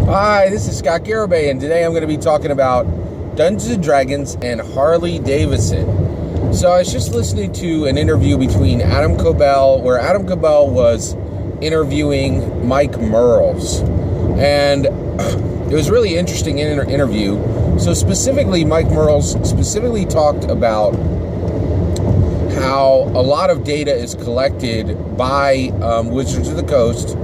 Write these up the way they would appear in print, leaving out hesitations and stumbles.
Hi, this is Scott Garibay, and today I'm going to be talking about Dungeons & Dragons and Harley Davidson. So I was just listening to an interview between Adam Cobell, where Adam Cobell was interviewing Mike Mearls. And it was a really interesting interview. So specifically, Mike Mearls specifically talked about how a lot of data is collected by Wizards of the Coast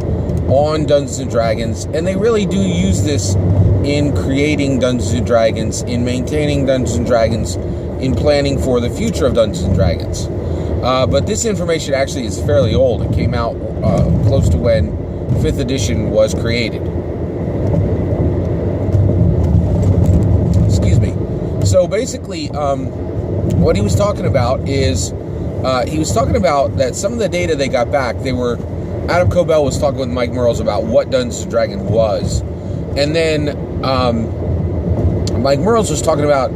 on Dungeons & Dragons, and they really do use this in creating Dungeons & Dragons, in maintaining Dungeons & Dragons, in planning for the future of Dungeons & Dragons. But this information actually is fairly old. It came out close to when 5th edition was created. Excuse me. So basically, what he was talking about is, he was talking about that some of the data they got back, Adam Cobell was talking with Mike Mearls about what Dungeons & Dragons was. And then Mike Mearls was talking about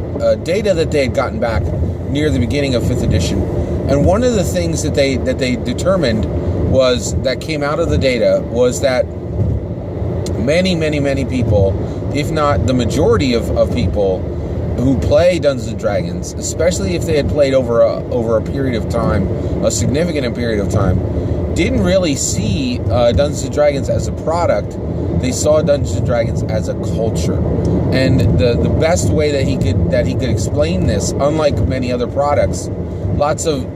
data that they had gotten back near the beginning of 5th edition. And one of the things that they determined was, that came out of the data, was that many people, if not the majority of people who play Dungeons & Dragons, especially if they had played over a period of time, a significant period of time, didn't really see Dungeons & Dragons as a product. They saw Dungeons & Dragons as a culture. And the best way that he could explain this, unlike many other products, lots of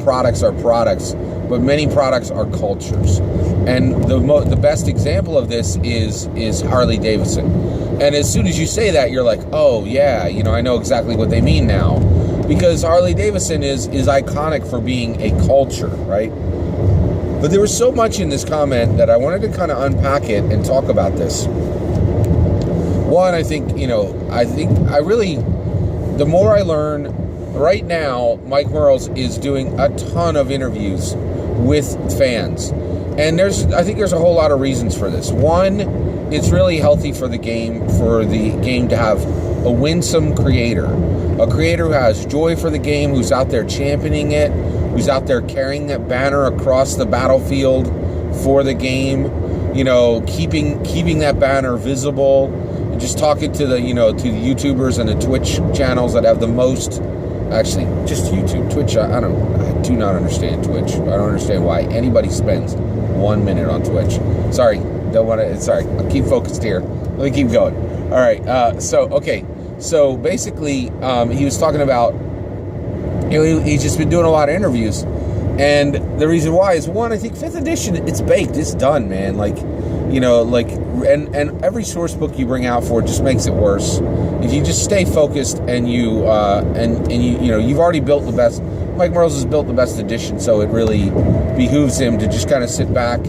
products are products, but many products are cultures. And the best example of this is Harley Davidson. And as soon as you say that, you're like, oh yeah, I know exactly what they mean now, because Harley Davidson is iconic for being a culture, right? But there was so much in this comment that I wanted to kind of unpack it and talk about this. One, the more I learn, right now, Mike Mearls is doing a ton of interviews with fans. And I think there's a whole lot of reasons for this. One, it's really healthy for the game to have a winsome creator. A creator who has joy for the game, who's out there championing it, who's out there carrying that banner across the battlefield for the game, keeping that banner visible, and just talking to the YouTubers and the Twitch channels that have the most, actually, just YouTube. Twitch, I do not understand Twitch. I don't understand why anybody spends 1 minute on Twitch. Sorry, I'll keep focused here. Let me keep going. All right, so basically, he was talking about, he's just been doing a lot of interviews, and the reason why is, one, I think 5th edition, it's baked, it's done, man. And every source book you bring out for it just makes it worse. If you just stay focused and you've already built the best. Mike Mearls has built the best edition, so it really behooves him to just kind of sit back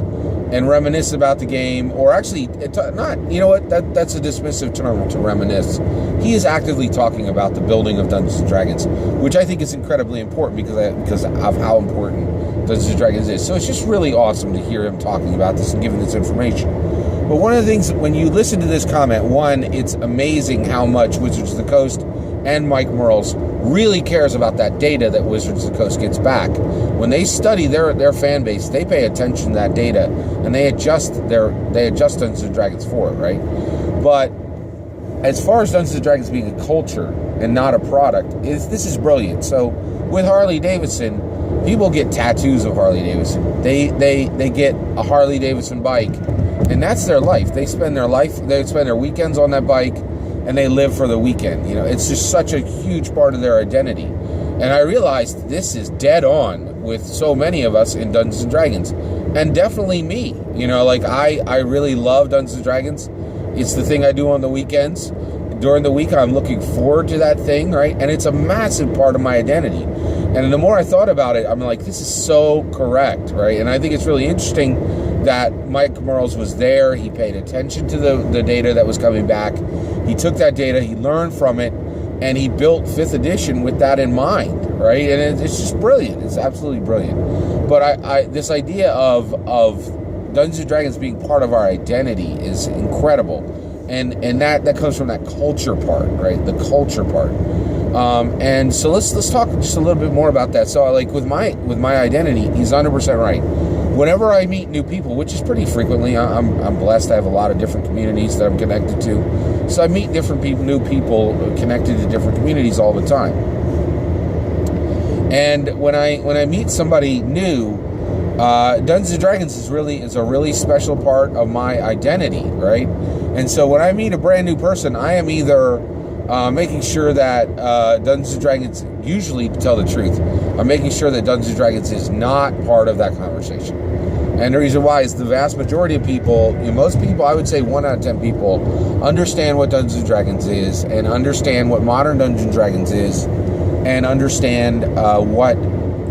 and reminisce about the game, or actually, that's a dismissive term, to reminisce. He is actively talking about the building of Dungeons & Dragons, which I think is incredibly important because of how important Dungeons & Dragons is. So it's just really awesome to hear him talking about this and giving this information. But one of the things, when you listen to this comment, one, it's amazing how much Wizards of the Coast and Mike Mearls really cares about that data that Wizards of the Coast gets back. When they study their fan base, they pay attention to that data, and they adjust Dungeons & Dragons for it, right? But as far as Dungeons & Dragons being a culture and not a product, this is brilliant. So with Harley Davidson, people get tattoos of Harley Davidson. They get a Harley Davidson bike, and that's their life. They spend their weekends on that bike, and they live for the weekend. It's just such a huge part of their identity. And I realized this is dead on with so many of us in Dungeons & Dragons, and definitely me. I really love Dungeons & Dragons. It's the thing I do on the weekends. During the week, I'm looking forward to that thing, right? And it's a massive part of my identity. And the more I thought about it, I'm like, this is so correct, right? And I think it's really interesting that Mike Mearls was there. He paid attention to the data that was coming back. He took that data, he learned from it, and he built 5th edition with that in mind, right? And it's just brilliant. It's absolutely brilliant. But this idea of Dungeons & Dragons being part of our identity is incredible. And that comes from that culture part, right? The culture part. And so let's talk just a little bit more about that. So with my identity, he's 100% right. whenever I meet new people, which is pretty frequently, I'm blessed. I have a lot of different communities that I'm connected to. So I meet different people, new people connected to different communities all the time. And when I meet somebody new, Dungeons & Dragons is a really special part of my identity, right? And so when I meet a brand new person, I am either making sure that Dungeons & Dragons, usually to tell the truth, I'm making sure that Dungeons & Dragons is not part of that conversation. And the reason why is the vast majority of people, most people, I would say 1 out of 10 people, understand what Dungeons & Dragons is and understand what modern Dungeons & Dragons is and understand what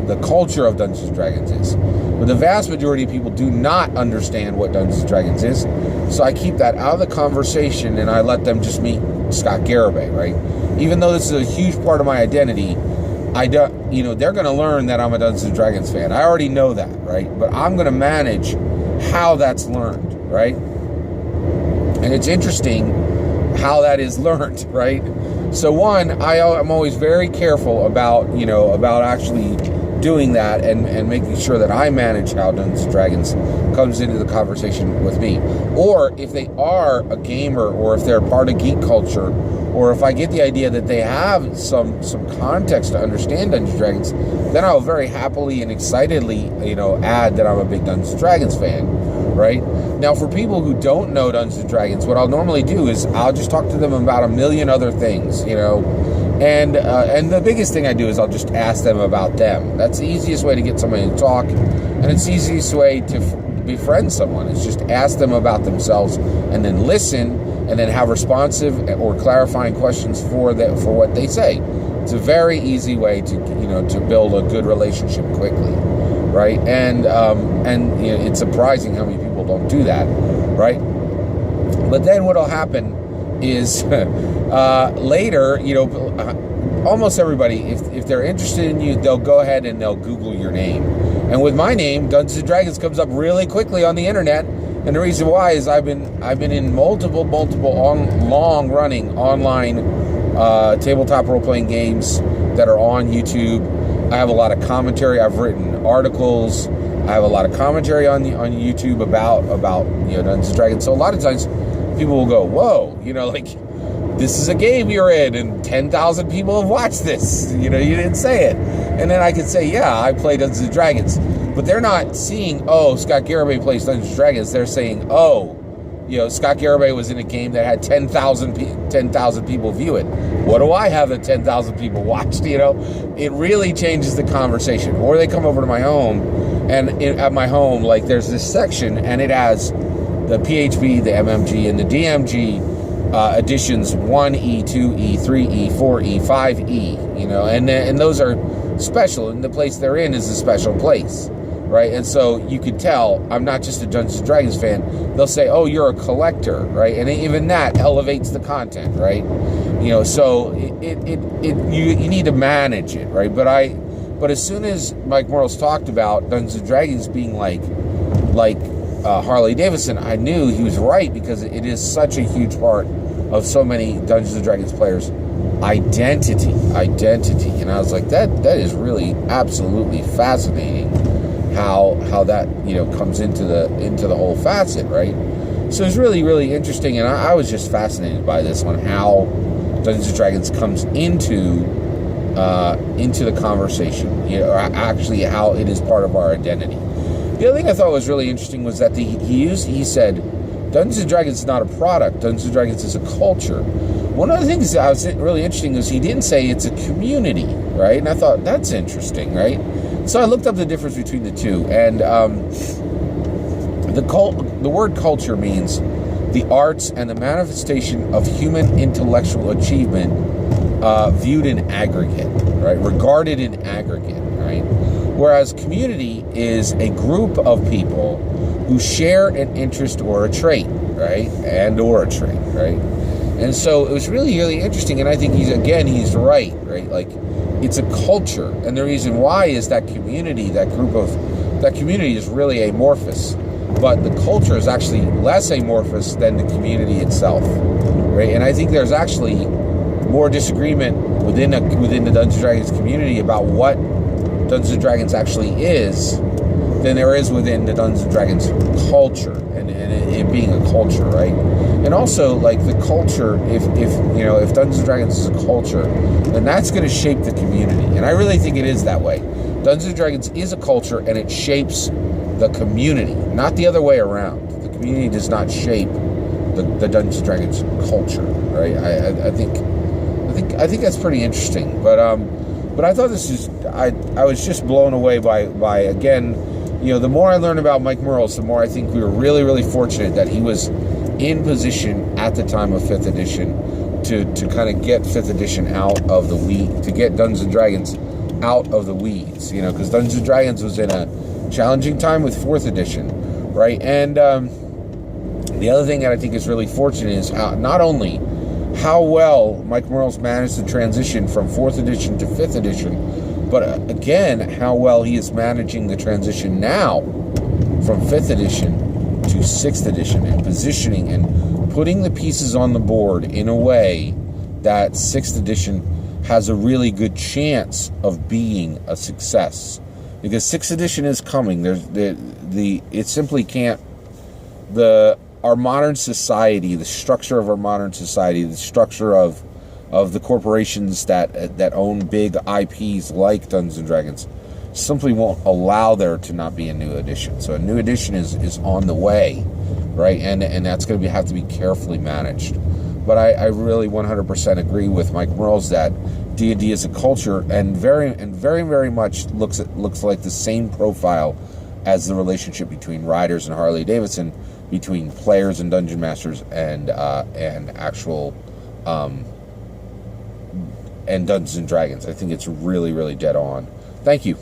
the culture of Dungeons & Dragons is. But the vast majority of people do not understand what Dungeons & Dragons is. So I keep that out of the conversation and I let them just meet Scott Garibay, right? Even though this is a huge part of my identity, they're going to learn that I'm a Dungeons & Dragons fan. I already know that, right? But I'm going to manage how that's learned, right? And it's interesting how that is learned, right? So one, I'm always very careful about actually doing that and making sure that I manage how Dungeons & Dragons comes into the conversation with me. Or if they are a gamer, or if they're part of geek culture, or if I get the idea that they have some context to understand Dungeons & Dragons, then I'll very happily and excitedly, add that I'm a big Dungeons & Dragons fan, right? Now, for people who don't know Dungeons & Dragons, what I'll normally do is I'll just talk to them about a million other things, and the biggest thing I do is I'll just ask them about them. That's the easiest way to get somebody to talk, and it's the easiest way to befriend someone. Is just ask them about themselves, and then listen, and then have responsive or clarifying questions for what they say. It's a very easy way to build a good relationship quickly, right? And it's surprising how many people don't do that, right? But then what'll happen is later, almost everybody, if they're interested in you, they'll go ahead and they'll Google your name. And with my name, Dungeons & Dragons comes up really quickly on the internet. And the reason why is I've been in multiple long-running online tabletop role-playing games that are on YouTube. I have a lot of commentary. I've written articles. I have a lot of commentary on YouTube about Dungeons & Dragons. So a lot of times people will go, whoa, this is a game you're in and 10,000 people have watched this. You didn't say it. And then I could say, yeah, I play Dungeons & Dragons. But they're not seeing, oh, Scott Garibay plays Dungeons & Dragons. They're saying, oh, Scott Garibay was in a game that had 10,000 people view it. What do I have that 10,000 people watched? It really changes the conversation. Or they come over to my home, and at my home, there's this section, and it has the PHB, the MMG, and the DMG editions 1E, 2E, 3E, 4E, 5E, and those are special, and the place they're in is a special place, right? And so you could tell I'm not just a Dungeons & Dragons fan. They'll say, oh, you're a collector, right? And even that elevates the content, right? So you need to manage it, right? But as soon as Mike Morrill's talked about Dungeons & Dragons being like Harley Davidson, I knew he was right, because it is such a huge part of so many Dungeons & Dragons players' identity. And I was like, that is really absolutely fascinating how that comes into the whole facet, right? So it's really, really interesting, and I was just fascinated by this one, how Dungeons & Dragons comes into the conversation, actually how it is part of our identity. The other thing I thought was really interesting was that he said, Dungeons & Dragons is not a product. Dungeons & Dragons is a culture. One of the things that was really interesting is he didn't say it's a community, right? And I thought, that's interesting, right? So I looked up the difference between the two. And the word culture means the arts and the manifestation of human intellectual achievement viewed in aggregate, right? Regarded in aggregate, right? Whereas community is a group of people who share an interest or a trait, right? Or a trait, right? And so it was really, really interesting. And I think he's right? It's a culture. And the reason why is that community is really amorphous. But the culture is actually less amorphous than the community itself, right? And I think there's actually more disagreement within the Dungeons & Dragons community about what Dungeons & Dragons actually is than there is within the Dungeons and Dragons culture and it being a culture, right? And also, like, the culture, if Dungeons and Dragons is a culture, then that's going to shape the community. And I really think it is that way. Dungeons and Dragons is a culture, and it shapes the community, not the other way around. The community does not shape the Dungeons and Dragons culture, right? I think that's pretty interesting. But I thought this is, I was just blown away by again, the more I learn about Mike Mearls, the more I think we were really, really fortunate that he was in position at the time of 5th edition to kind of get 5th edition out of the weed, to get Dungeons and Dragons out of the weeds, because Dungeons and Dragons was in a challenging time with 4th edition, right? And the other thing that I think is really fortunate is not only how well Mike Mearls managed the transition from 4th edition to 5th edition, but again, how well he is managing the transition now from 5th edition to 6th edition, and positioning and putting the pieces on the board in a way that 6th edition has a really good chance of being a success. Because 6th edition is coming. It simply can't, our modern society, the structure of our modern society, the structure of the corporations that own big IPs like Dungeons and Dragons simply won't allow there to not be a new edition. So a new edition is on the way, right? And that's going to have to be carefully managed. But I really 100% agree with Mike Mearls that D&D is a culture and very, very much looks like the same profile as the relationship between riders and Harley Davidson, between players and dungeon masters and actual and Dungeons and Dragons. I think it's really, really dead on. Thank you.